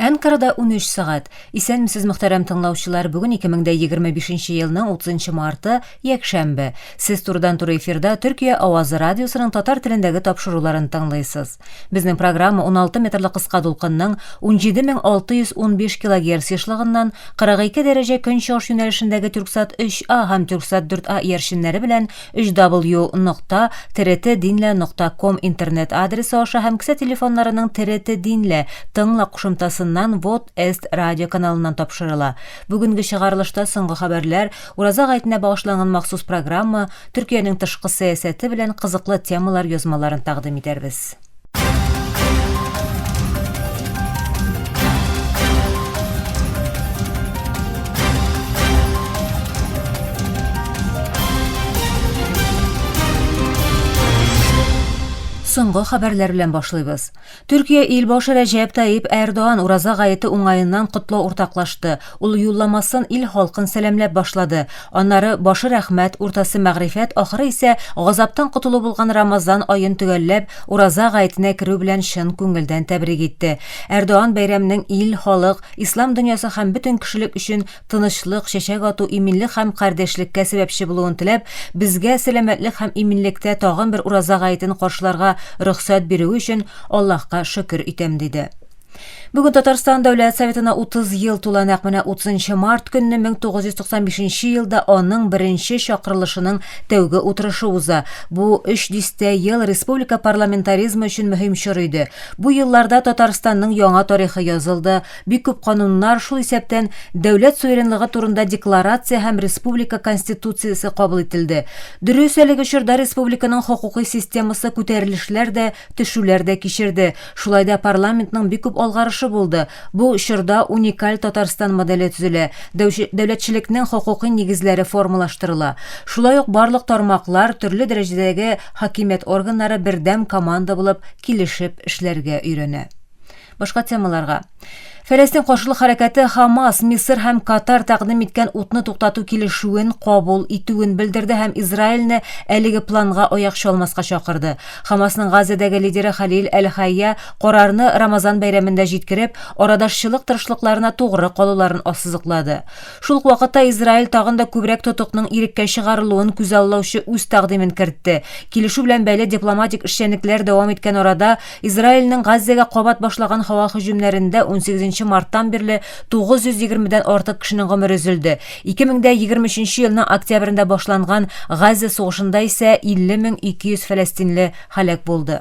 Әнкарада 13 сағат. Исәнмесез мөхтәрәм тыңлаучылар, бүген 2025 елның 30 марты, якшәмбе. Сез турыдан-туры эфирда Төркия Авазы радиосының татар телендәге тапшыруларын тыңлайсыз. Безнең программа 16 метрлы кыска дулкынның 17615 кГц ешлыгыннан 42 дәрәҗә көнчыгыш юнәлешендәге Түрксат 3А һәм Түрксат 4А иярченнәре белән www.trt-dinle.com интернет адресы аша һәм кесә телефоннарының TRT Dinle тыңла кушымтасыннан Вот Эст радио каналыннан тапшырыла. Бүгенге чыгарылышта соңгы хәбәрләр, Ураза гаетенә багышланган махсус программа, Төркиянең тышкы сәясәте белән кызыклы темалар язмаларын тәкъдим итәрбез. Соңгы хәбәрләр белән башлыйбыз. Төркия илбашы Рәҗәп Таyyip Эрдоğan Ураза гаете уңаеннан котлау уртаклашты. Ул юлламасын ил халкын сәламләп башлады. Аннары башы рәхмәт, уртасы мәгърифәт, ахыры исә газаптан котылу булган Рамазан аен төгәлләп, Ураза гаетенә керү белән шын күңелдән тәбрик итте. Эрдоğan бәйрәмнең ил, халык, ислам дөньясы һәм бөтен кешелек өчен тынычлык, чәчәк ату, иминлек һәм кардәшлеккә сәбәпче булуын теләп, безгә сәламәтлек һәм иминлектә тагын бер Ураза гаетен каршыларга рөхсәт бирү өчен Аллаһка шөкер итәм диде. Бүген Татарстан Дәүләт Советына 30 ел тула, нәкъ менә 30 март көнне 1995 елда аның беренче чакырылышының тәүге утырышы уза. Бу 300 ел республика парламентаризмы өчен мөһим чор иде. Бу елларда Татарстанның яңа тарихы язылды. Бик күп кануннар, шул исәптән дәүләт суверенлыгы турында декларация һәм республика конституциясе кабул ителде. Дөрес, әлеге чорда республиканың хокукый системасы күтәрелешләр дә, төшүләр дә кичерде. Шулай да парламентның бик күп алгарышы булды. Бу чорда уникаль Татарстан моделе төзелә. Дәүләтчелекнең хокукый нигезләре формалаштырыла. Шулай ук барлык тармаклар, төрле дәрәҗәдәге хакимият органнары бердәм команда булып килешеп эшләргә өйрәнә. Башка темаларга. Фәләстин каршылык хәрәкәте Хамас, Мисыр һәм Катар тәкъдим иткән утны туктату килешүен кабул итүен белдерде һәм Израильне әлеге планга аяк чалмаска чакырды. Хамасның Газадагы лидеры Халил Әл-Хайя карарны Рамазан бәйрәмендә җиткереп, арадашчылык тырышлыкларына тугры калуларын ассызыклады. Шул ук вакытта Израиль тагын да күбрәк тотыкның иреккә чыгарылуын күзаллаучы үз тәкъдимен кертте. Килешү белән бәйле дипломатик эшчәнлекләр дәвам иткән арада Израильнең Газага кабат башлаган һава һөҗүмнәрендә 18 марттан бирле 920-дән артык кешенең гомере өзелде. 2023 елның октябрендә башланган Газа сугышында исә 50,200 фәләстинле һәлак булды.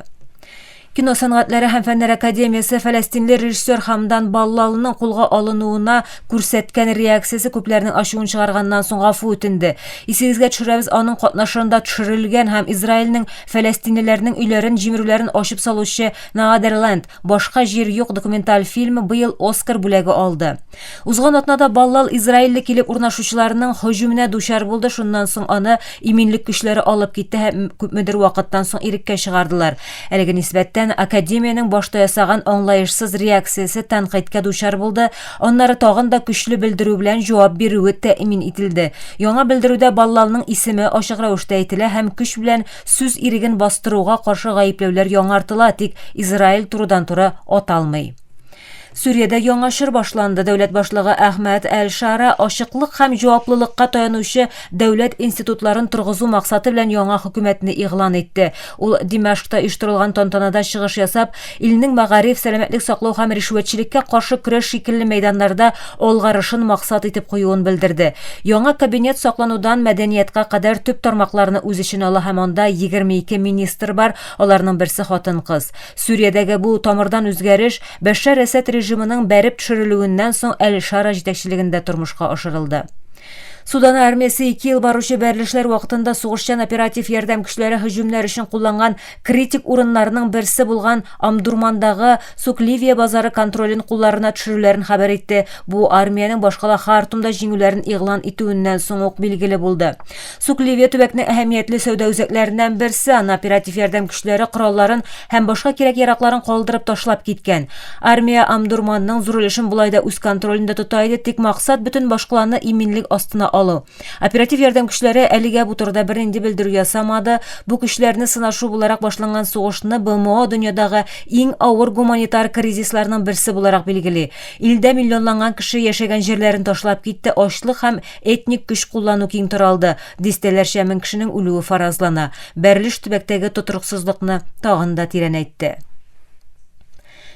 Кино сәнгатьләре һәм фәннәр академиясе фәләстинле режиссер Хамдан Баллалының кулга алынуына күрсәткән реакциясе күпләрнең ачуын чыгарганнан соң гафу үтенде. Исегезгә төшерәбез, аның катнашында төшерелгән һәм Израильнең фәләстинлеләрнең өйләрен, җимерүләрен ачып салучы Нагадерланд башка җир юк документаль фильмы быел Оскар бүләге алды. Узган атнада Баллал Израильле килеп урнашучыларның һөҗүменә дучар булды, шуннан соң аны иминлек көчләре алып китте һәм күпмедер вакыттан соң иреккә чыгардылар. Әлеге нисбәттән академияның башта ясаган аңлаешсыз реакциясе тәнкыйтькә дучар булды. Аннары тагын да көчле белдерү белән җавап бирүе тәэмин ителде. Яңа белдерүдә Баллалның исеме ачык рәвештә әйтелә һәм көч белән сүз иреген бастыруга каршы гаепләүләр яңартыла, тик Израиль турыдан-туры аталмый. Сүриядә яңа чор башланды. Дәүләт башлыгы Әхмәд Әл-Шара ачыклык һәм җаваплылыкка таянучы дәүләт институтларын торгызу максаты белән яңа хөкүмәтне игълан итте. Ул Димашкта оештырылган тантанада чыгыш ясап, илнең мәгариф, сәламәтлек саклау һәм ришвәтчелеккә каршы көрәш шикелле мәйданнарда алгарышын максат итеп куюын белдерде. Яңа кабинет сакланудан мәдәниятка кадәр төп тармакларны үз иченә ала һәм анда 22 министр бар, аларның берсе хатын-кыз. Сүриядәге бу тамырдан үзгәреш Бәшәр Әсәд режимының бәреп төшерелүеннән соң Әл-Шара җитәкчелегендә тормышка ашырылды. Судан армиясе 2 ел баручы бәрелешләр вакытында сугышчан оператив ярдәм көчләре һөҗүмнәр өчен кулланган критик урыннарның берсе булган Амдурмандагы Сукливия базары контролен кулларына төшерүләрен хәбәр итте. Бу армиянең башкала Хартумда җиңүләрен игълан итүеннән соң ук билгеле булды. Сукливия төбәкнең әһәмиятле сәүдә үзәкләреннән берсе, аны оператив ярдәм көчләре коралларын һәм башка кирәк-яракларын калдырып ташлап киткән. Армия Амдурманның зур өлешен булай да үз контролендә тота иде, тик максат бөтен башкаланы иминлек астына алу. Оператив ярдәм көчләре әлегә бу турыда бернинди белдерү ясамады. Бу көчләрне сынашу буларак башланган сугышны БМО дөньядагы иң авыр гуманитар кризисларның берсе буларак билгели. Илдә миллионланган кеше яшәгән җирләрен ташлап китте, ачлык һәм этник көч куллану киң таралды. Дистәләрчә мең кешенең үлүе фаразлана. Бәрлеш төбәктәге тотрыксызлыкны тагын да тирәнәйтте.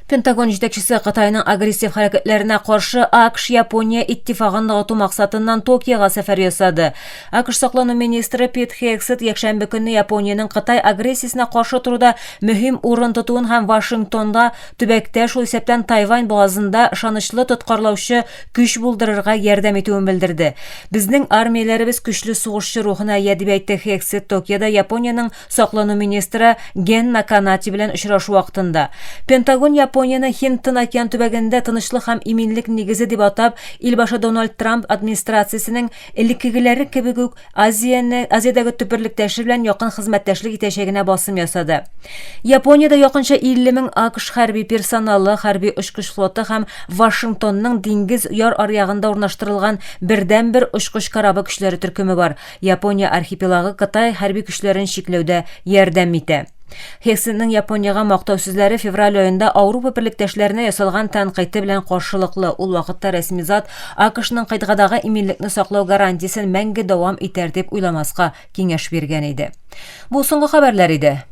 Пентагон җитәкчесе Кытайның агрессив хәрәкәтләренә каршы АКШ-Япония иттифагын ныгыту максатыннан Токиога сәфәр ясады. АКШ саклану министры Пит Хексет якшәмбе көнне Япониянең Кытай агрессиясенә каршы турыда мөһим урын тотуын һәм Вашингтонда төбәктә шул исәптән Тайвань бугазында ышанычлы тоткарлаучы көч булдырырга ярдәм итүен белдерде. Безнең армияләребез көчле сугышчы рухына ия дип әйтте Хексет Токиода Япониянең саклану министры Ген Наканати белән очрашу вакытында. Пентагон Японияны Хинд-Тын океан төбәгендә тынычлык һәм иминлек нигезе дип атап, илбашы Дональд Трамп администрациясенең элеккегеләре кебек үк Азиядәге төбәрлектәше белән якын хезмәттәшлек итәчәгенә басым ясады. Япониядә якынча 50 мең АКШ хәрби персоналы, хәрби очкыч флоты һәм Вашингтонның диңгез яр аръягында урнаштырылган бердән-бер очкыч корабы көчләре төркеме бар. Япония архипелагы Кытай хәрби көчләрен чикләүдә ярдәм итә. Хексенның Япониягә мактау сүзләре февраль аенда Ауропа берлектәшләренә ясалган тәнкыйте белән каршылыклы. Ул вакытта рәсми зат АКШның кыйтгадагы иминлекне саклау гарантиясен мәңге дәвам итәр дип уйламаска киңәш биргән иде. Бу соңгы хәбәрләр иде.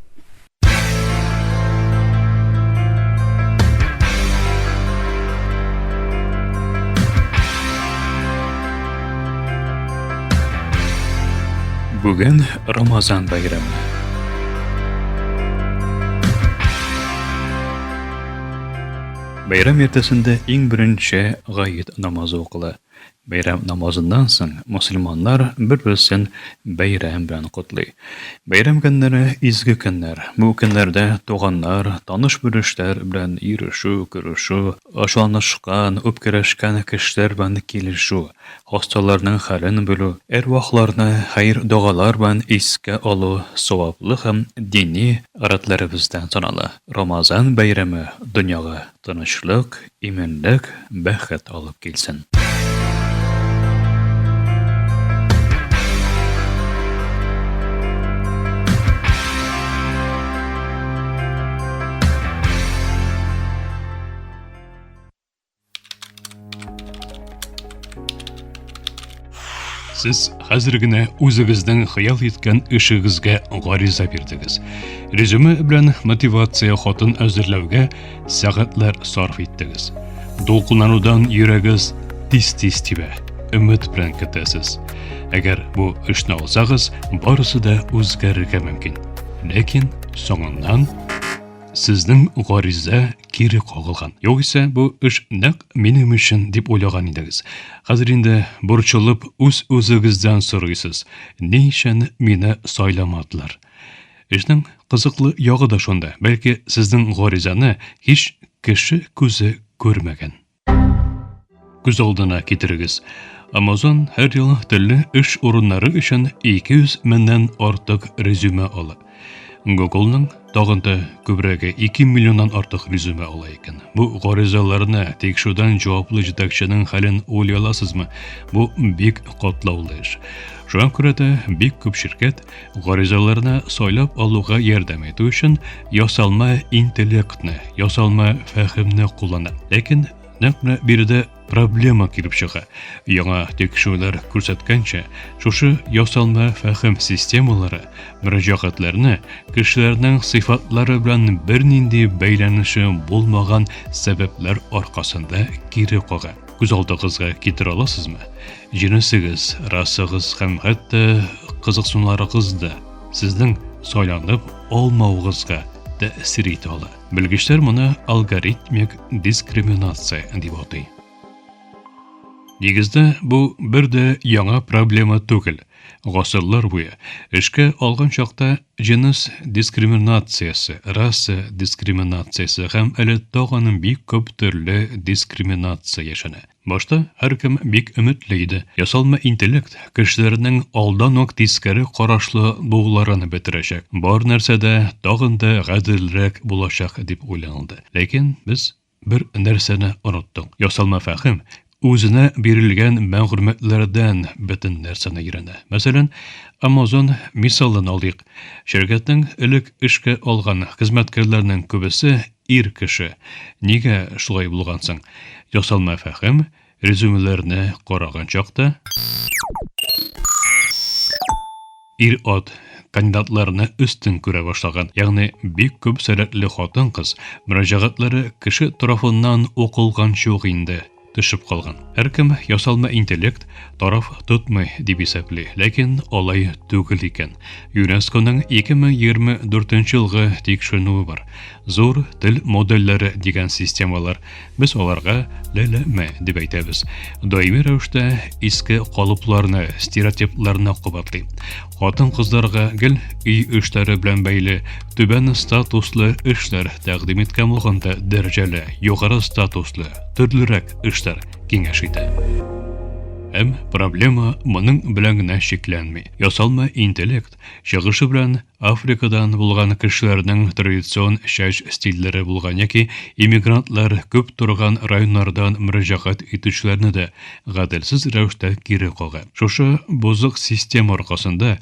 Бүген Рамазан байрамы. Bayram ertesinde en birinci gayet namazı okula. Bayram namazından soň musulmanlar bir-birsin bayram bilen kutly. Bayram günleri izgi günler. Bu günlerde toğanlar, tanış-bilişler bilen ýürüşü, görüşü, aşanlaşkan, öpkereşken kişiler bilen kilişü, hastalarnyň halyn bilü, erwahlaryny hayır dogalar bilen eske alu, sowaply hem dini aratlarybızdan sanaly. Ramazan bayramy dünýäge tynçlyk, imenlik, bähet alyp kelsin. Siz hazırgına özüňizden hayal etken işigizge gariza berdigiz. Rezüme bilen motivatsiya hatyn özürläwge sagatlar sarf etdigiz. Dolkunlanudan yüregiz tis-tis tibe, ümit bilen ketesiz. Eger bu işni alsagyz, barysy da özgerge mümkin. Lekin soňundan sizning gariza kiri qogylgan. Ýogsa bu iş naq menim üçin dip oylagan idiňiz. Hazır indi burçulup öz-özüňizden soraýsyz. Niçin meni saýlamadylar? Işning kızıklı ýagy da şonda. Belki sizning garizany hiç kişi közi görmegen. Göz aldyna getirigiz. Amazon her ýyl tilli iş orunlary üçin 200 mindən artyk rezüme aly. Google'ның tagında köbrege 2 milyondan artyk rezüme ala eken. Bu garizalaryny tekşüden jogaply jetakçynyň halyn oýalasızmy? Bu bek gatlawly iş. Şoňa görä de bek köp şirket garizalaryny saýlap aluga ýardam etүү üçin ýasalma intellektni, ýasalma fähimni kullanýar. Lekin näme birde problema kirip çyga. Ýa tekşüler görsetkençe, şuşy ýasalma fähim sistemalary mürajaatlaryny kişileriniň syfatlary bilen birnindi beýlenişi bolmagan sebepler arkasynda geri goýar. Göz aldygyzga getire alasızmy? Jinsigiz, rasygyz hem hatda kızyksyňlaryňyzda sizden saýlanyp almawgyzga täsir ete alar. Bilgiçler muny algoritmik diskriminasiýa diýip atyr. Negizde bu bir de ýaňa problema tökül. Gasyrlar boýa işke algan çaqda jins diskriminasiýasy, rasa diskriminasiýasy hem ele toganyň bek köp türlü diskriminasiýa ýaşany. Başta her kim bek ümitli ýasalma intellekt kişileriniň aldan ok tiskary garaşly buglaryny bitirejek. Bar närsede tagynda gadilrek bolajak diп oýlanyldy. Lekin biz bir närseni unutdyk. Ýasalma fähim Үзенә бирелгән мәгълүматлардан бөтен нәрсәне өйрәнә. Мәсәлән, Amazon мисалын алыйк. Şirkәтнең элек эшкә алган хезмәткәрләрнең күбесе ир кеше. Нигә шулай булган соң? Ясалма фәһем резюмеләрне караган чакта ир-ат кандидатларны өстен күрә башлаган. Ягъни бик күп сәләтле хатын-кыз мөрәҗәгатьләре кеше тарафыннан укылган чук инде төшеп калган. Һәркем ясалма интеллект тараф тотмый дип исәпли, ләкин алай түгел икән. ЮНЕСКОның 2024 елгы тикшерүе бар. Зур тел модельләре дигән системалар. Без аларга ләләмә дип әйтәбез. Даими рәвештә иске калыпларны, стереотипларны кабатлый. Хатын-кызларга гел үй эшләре белән бәйле түбән статуслы эшләр тәкъдим иткән булганда дәрәҗәле, югары статуслы, төрлерәк эшләр киңәш итә. Һәм проблема моның белән генә шикләнми. Ясалма интеллект чыгышы белән Африкадан булган кешеләрнең традицион чәч стильләре булган яки иммигрантлар күп торган районнардан мөрәҗәгать итүчеләрне дә гаделсез рәвештә кире кага. Шушы бозык система аркасында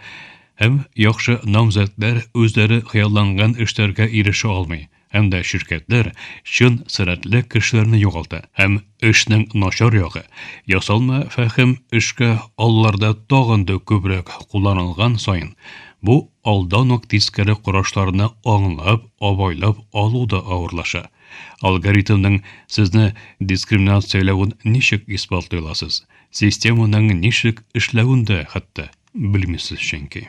һәм яхшы намзәтләр үзләре хыялланган эшләргә ирешә алмый. Һәм дә şirkәтләр чын сәләтле кешеләрне югалта. Һәм эшнең начар ягы ясалма фәһем эшкә алларда тагын да күбрәк кулланылган саен бу алдан ук тискәре карашларны аңлап, абайлап алу да авырлаша. Алгоритмның сезне дискриминацияләвен ничек исбатлый аласыз? Системаның ничек эшләвен дә хәтта белмисез чөнки.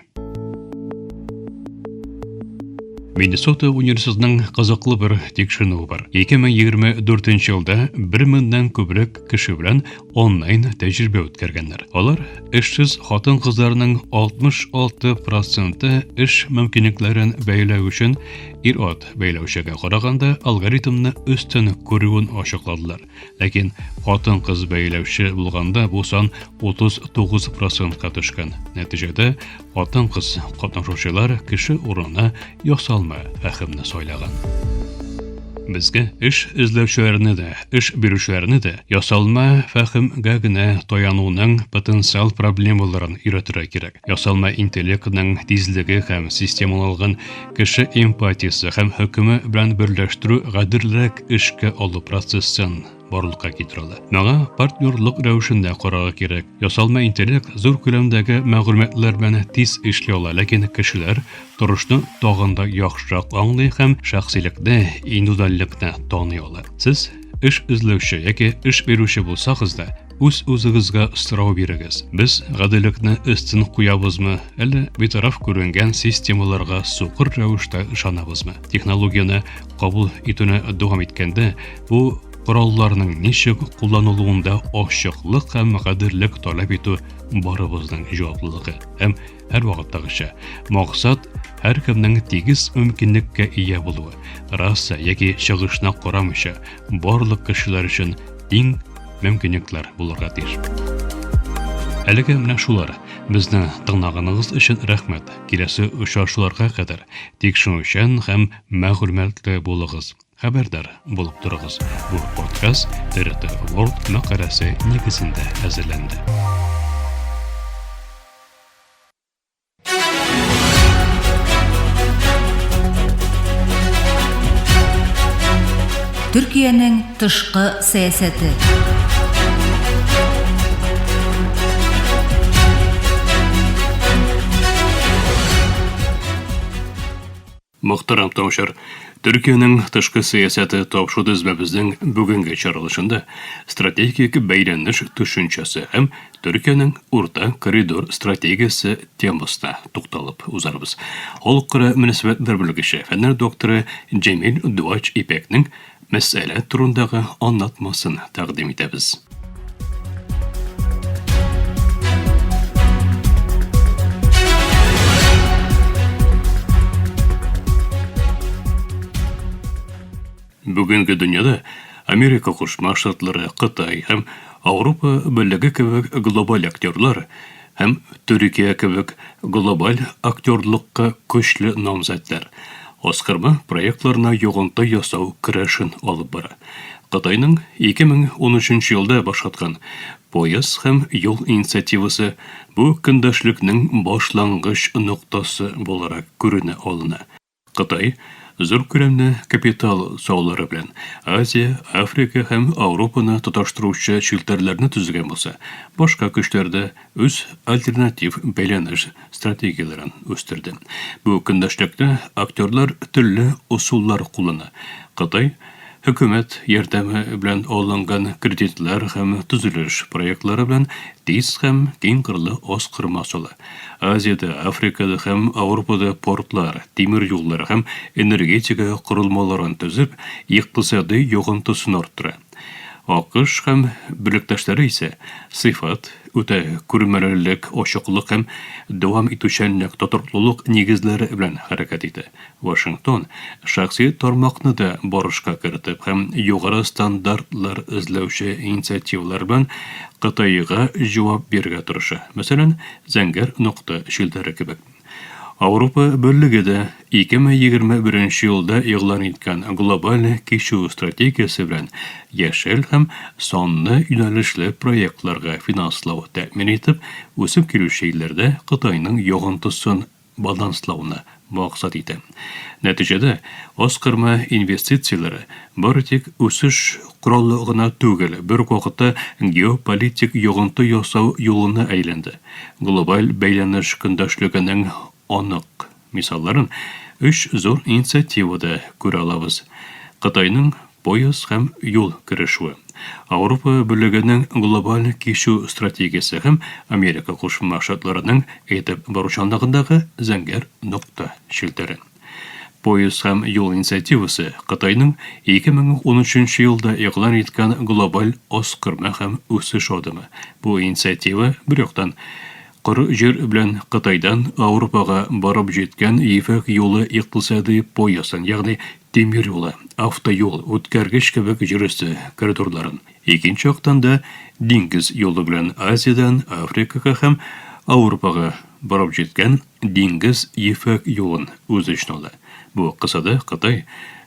Миннесота университетының кызыклы бер тикшерүе бар. 2024 елда 1000-дән күбрәк кеше белән онлайн тәҗрибә үткәргәннәр. Алар эшсез хатын-кызларның 66% эш мөмкинлекләрен бәяләү өчен ир-ат бәяләүчегә караганда алгоритмны өстен күрүен ачыкладылар. Ләкин хатын-кыз бәяләүче булганда бу сан 39%-ка төшкән. Нәтиҗәдә хатын-кыз катнашучылар кеше урынына ясалма фәһемне сайлаган. Безгә эш эзләүчеләрне дә, эш бирүчеләрне дә ясалма фәһемгә генә таянуның потенциал проблемаларын өйрәтергә кирәк. Ясалма интеллектның тизлеге һәм системаланган кеше эмпатиясе һәм хөкеме белән берләштерү гаделрәк эшкә алу процессын барлыкка китерә. Маңа партнерлык рәвешендә карарга кирәк. Ясалма интеллект зур күләмдәге мәгълүматлар белән тиз эшли ала, ләкин кешеләр торышны тагын да яхшырак аңлый һәм шәхсилекне, индивидуальлекне таный ала. Сез эш эзләүче яки эш бирүче булсагыз да, үз-үзегезгә сорау бирегез. Без гаделлекне өстен куябызмы, әллә битараф күренгән системаларга сукыр рәвештә ышанабызмы? Технологияны кабул итүне дәвам иткәндә, бу коралларның ничек кулланылуында ачыклык һәм гаделлек таләп итү барыбызның җаваплылыгы. Һәм һәр вакыттагыча максат һәркемнең тигез мөмкинлеккә ия булуы. Раса яки чыгышына карамыйча барлык кешеләр өчен иң мөмкинлекләр булырга тиеш. Әлегә менә шулар. Безне тыңлаганыгыз өчен рәхмәт. Киләсе очрашуларга кадәр тикшерүчән һәм мәгълүматлы булыгыз. Хәбәрдар булып торыгыз. Бу подкаст ТРТ World мәкаләсе нигезендә әзерләнде. Төркиянең тышкы сәясәте. Мөхтәрәм тамашачылар, Төркиянең тышкы сәясәте тапшырды безнең бүгенге чаралышында стратегик бәйләнеш төшенчәсе һәм Төркиянең урта коридор стратегиясе темасына тукталып узарбыз. Халыкара мөнәсәбәтләр белгече, фәннәр докторы Джемил Дуач Ипекнең мәсьәлә турындагы аңлатмасын тәкъдим итәбез. Бүгенге дөньяда Америка Кушма Штатлары, Кытай һәм Авропа Берлеге кебек глобаль актерлар һәм Төркия кебек глобаль актерлыкка көчле намзәтләр Оскарма проектларына йогынты ясау көрәшен алып бара. Кытайның 2013 елда башкаткан Пояс һәм юл инициативасы бу көндәшлекнең башлангыч ноктасы буларак күренә алына. Кытай зур күләмле капитал саулары белән Азия, Африка һәм Европаны тоташтыручы челтәрләрне төзегән булса, башка көчләрдә үз альтернатив бәйләнеш стратегияләрен үстерде. Бу көндәшлектә актерлар төрле усуллар куллана. Кытай Хөкүмәт ярдәме белән алынган кредитлар һәм төзелеш проектлары белән тиз һәм киң кырлы оскырма сала. Азиядә, Африкада һәм Европада портлар, тимер юллар һәм энергетика корылмаларын төзеп, икътисади йогынтысын арттыра. АКШ һәм бүлектәшләре исә сыйфат, үтә күрмәлелек, ачыклык һәм дәвам итүчәнлек, тотрыклылык нигезләре белән хәрәкәт итә. Вашингтон шәхси тармакны да барышка кертеп һәм югары стандартлар эзләүче инициативалар белән Кытайга җавап бирергә тырыша. Мәсәлән, Зәңгәр нокта шилтәре кебек. Авропа Берлеге дә 2021 елда игълан иткән глобаль кичү стратегиясе белән яшел һәм санлы юнәлешле проектларга финанслау тәэмин итеп, үсеп килүче илләрдә Кытайның йогынтысын баланслауны максат итә. Нәтиҗәдә, оскырма инвестицияләре бары тик үсеш коралы гына түгел, бер вакытта геополитик йогынты ясау юлына әйләнде. Глобаль бәйләнеш көндәшлегенең анык мисалларын 3 зур инициативада күрә алабыз. Кытайның пояс һәм юл керешүе, Авропа Берлегенең глобаль кичү стратегиясе һәм Америка Кушма Штатларының әйтеп баручанлыгындагы Зәңгәр нокта шилтәре. Пояс һәм юл инициативасы Кытайның 2013 елда игълан иткән глобаль оскырма һәм үсеш адымы. Бу инициатива бер яктан Коры җир белән Кытайдан Европага барып җиткән ефәк юлы икътисади поясын, ягъни тимер юлы, автоюл, үткәргеч кебек җирүсе коридорларын. Икенче яктан да диңгез юлы белән Азиядан Африкага һәм Европага барып җиткән диңгез ефәк юлын үз эченә ала. Бу кысада Кытай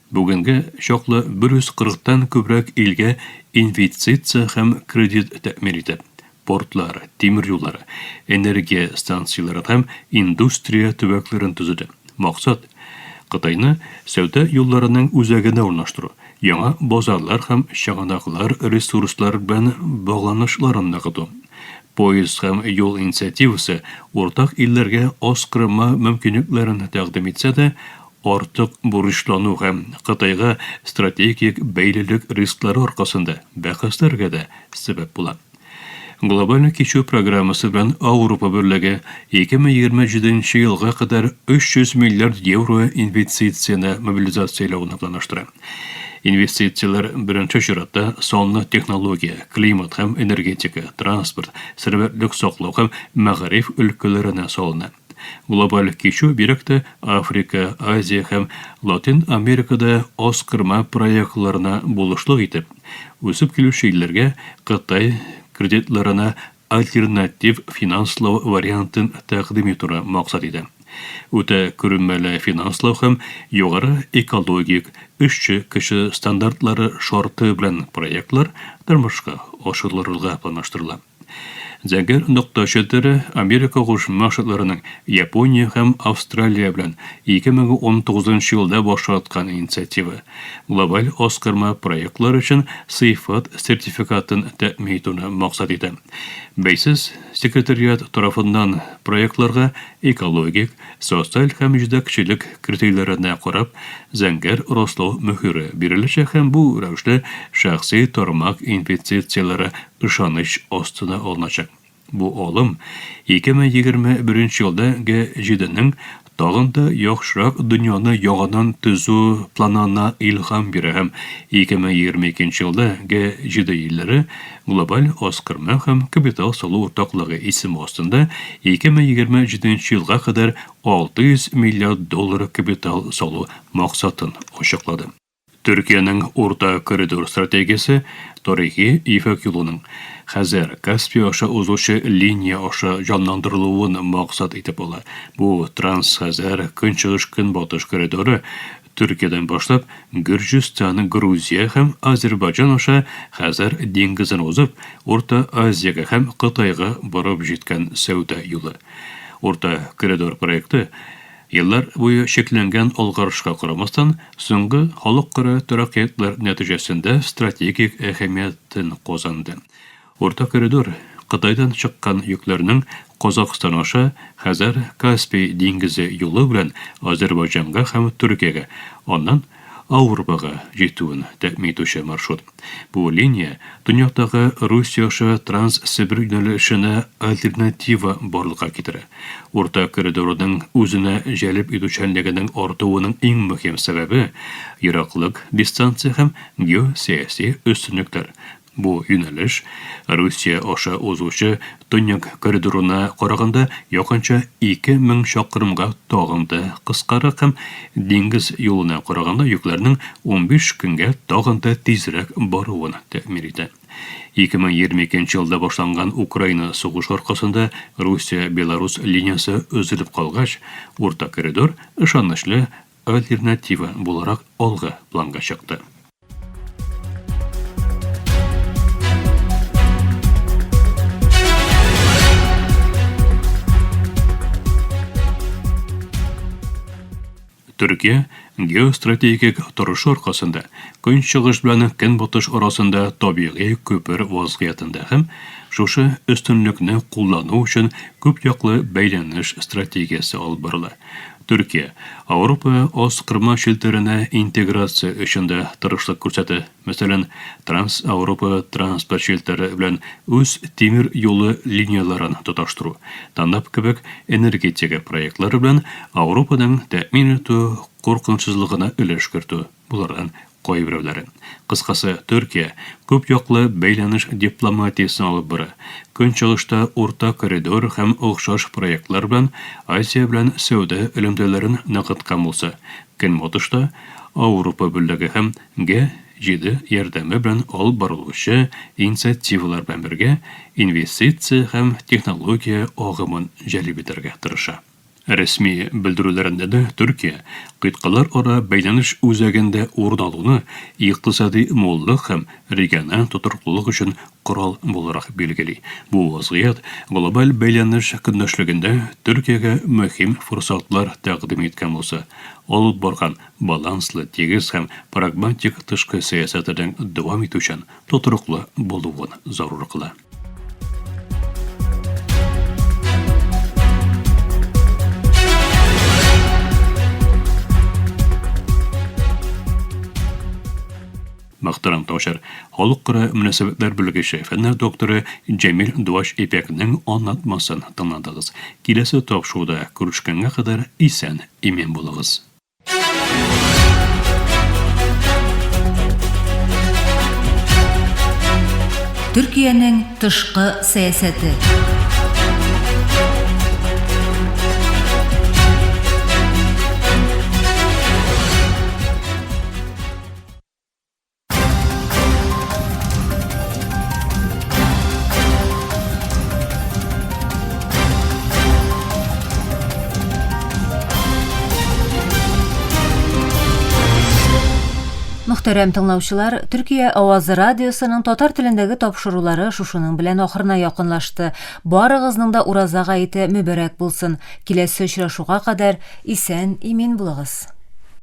бүгенге чаклы 140тан күбрәк илгә инвестиция һәм кредит тәэмин итеп, портлар, тимер юллары, энергия станциялары һәм индустрия төбәкләрен төзеде. Максат Кытайны сәүдә юлларының үзәгенә урнаштыру, яңа базарлар һәм чыганаклар ресурслар белән багланышларын ныгыту. Пояс һәм юл инициативасы уртак илләргә оскырма мөмкинлекләрен тәкъдим итсә дә, артык бурычлану һәм Кытайга стратегик бәйлелек рисклары аркасында бәхәсләргә дә сәбәп була. Глобаль кичү программасы белән Авропа Берлеге 2027 елга кадәр 300 миллиард евро инвестицияне мобилизациялауны планлаштыра. Инвестициялар беренче чиратта санлы технология, климат һәм энергетика, транспорт, сәламәтлек саклау һәм мәгариф өлкәләренә салына. Глобаль кичү бирәктә Африка, Азия һәм Латин Америкада оскырма проектларына булышлык итеп, үсеп килүче илләргә Кытай кредитларына альтернатив финанслау вариантын тәкъдим итүне максат итә. Үтә күренмәле финанслау һәм югары экологик эшче кеше стандартлары шарты белән проектлар тормышка ашырылырга планлаштырыла. Зәңгәр нокта шелтәре Америка Кушма Штатларының Япония һәм Австралия белән 2019 елда башлаткан инициатива. Глобаль оскырма проектлар өчен сыйфат сертификатын тәэмин итүне максат итә. Бәйсез секретариат тарафыннан проектларга экологик, социаль һәм җитәкчелек критерийларына карап, зәңгәр раслау мөһире биреләчәк һәм бу рәвешле шәхси тармак инвестицияләре ышаныч астына алыначак. Бу алым 2021 елда Г7-нең тагын да яхшырак дөньяны яңадан төзү планына илһам бирә һәм 2022 елда Г7 илләре глобаль оскырма һәм капитал салу уртаклыгы исеме астында 2027 елга кадәр 600 миллиард доллар капитал салу максатын ачыклады. Төркиянең урта коридор стратегиясе тарихи ефәк юлының хәзер Каспий аша узучы линия аша җанландырылуын максат итеп ала. Бу Транс-Хәзәр көнчыгыш-көнбатыш коридоры Türkiyadan башлап, Gürcistan, Грузия һәм Азербайҗан аша хәзер диңгезен узып, Орта Азиягә һәм Кытайга барып җиткән сәүдә юлы. Орта коридор проекты еллар буе шекләнгән алгарышка карамастан, соңгы халыкара тәрәккыятлар нәтиҗәсендә стратегик әһәмиятен казанды. Орта коридор Кытайдан чыккан йөкләрнең Казакстан аша хәзер Каспий диңгезе юлы белән Азербайҗанга һәм Төркиягә, аннан Авропага җитүен тәэмин итүче маршрут. Бу линия дөньядагы Русия аша Транс-Сибир юнәлешенә альтернатива барлыкка китерә. Орта коридорның үзенә җәлеп итүчәнлегенең артуының иң мөһим сәбәбе ераклык, дистанция һәм геосәяси өстенлекләр. Бу юнәлеш Русия аша узучы Төньяк коридорына караганда якынча 2000 чакрымга тагын да кыскарак һәм диңгез юлына караганда йөкләрнең 15 көнгә тагын да тизрәк баруын тәэмин итә. 2022 елда башланган Украина сугышы аркасында Русия-Беларус линиясе өзелеп калгач, Орта коридор ышанычлы альтернатива буларак алга планга чыкты. Türkiye, geostratегик торышы аркасында көнчыгыш белән көнбатыш арасында табигый күпер вазгыятында һәм шушы өстенлекне куллану өчен күп яклы бәйләнеш стратегиясе алып барыла. Türkiye, Авропа оскырма шелтеренә интеграция өчендә тырышлык күрсәтә. Мәсәлән, Транс-Авропа транспорт шелтере белән үз тимир юлы линияларын тоташтыру, Танап кебек энергетика проектлары белән Авропаның тәэмин итү куркынычсызлыгына өлеш кертү. Булардан кайберләре. Кыскасы, Төркия күп яклы бәйләнеш дипломатиясын алып бара. Көнчыгышта Орта коридор һәм охшаш проектлар белән Азия белән сәүдә элемтәләрен ныгыткан булса, көнбатышта Авропа берлеге һәм G7 ярдәме белән алып барылучы инициативалар белән бергә инвестиция һәм технология агымын җәлеп итәргә тырыша. Рәсми белдерүләрендә дә Төркия кыйткалар ара бәйләнеш үзәгендә урын алуны икътисади муллык һәм региональ тотрыклылык өчен корал буларак билгели. Бу вазгыять глобаль бәйләнеш көндәшлегендә Төркиягә мөһим форсатлар тәкъдим иткән булса, алып барган баланслы, тигез һәм прагматик тышкы сәясәтенең дәвам итүчән тотрыклы булуын зарур кыла. Мөхтәрәм тавышлар, халыкара мөнәсәбәтләр белгече, фәннәр докторы Җәмил Дуаш Ипәкнең аңлатмасын тыңладыгыз. Киләсе тапшыруда күрешкәнгә кадәр исән, имин булыгыз. Төркиянең тышкы сәясәте. Мөхтәрәм тыңлаучылар, Төркия Авазы радиосының татар телендәге тапшырулары шушының белән ахырына якынлашты. Барыгызның да Ураза гаете мөбарәк булсын. Киләсе очрашуга кадәр исән, имин булыгыз.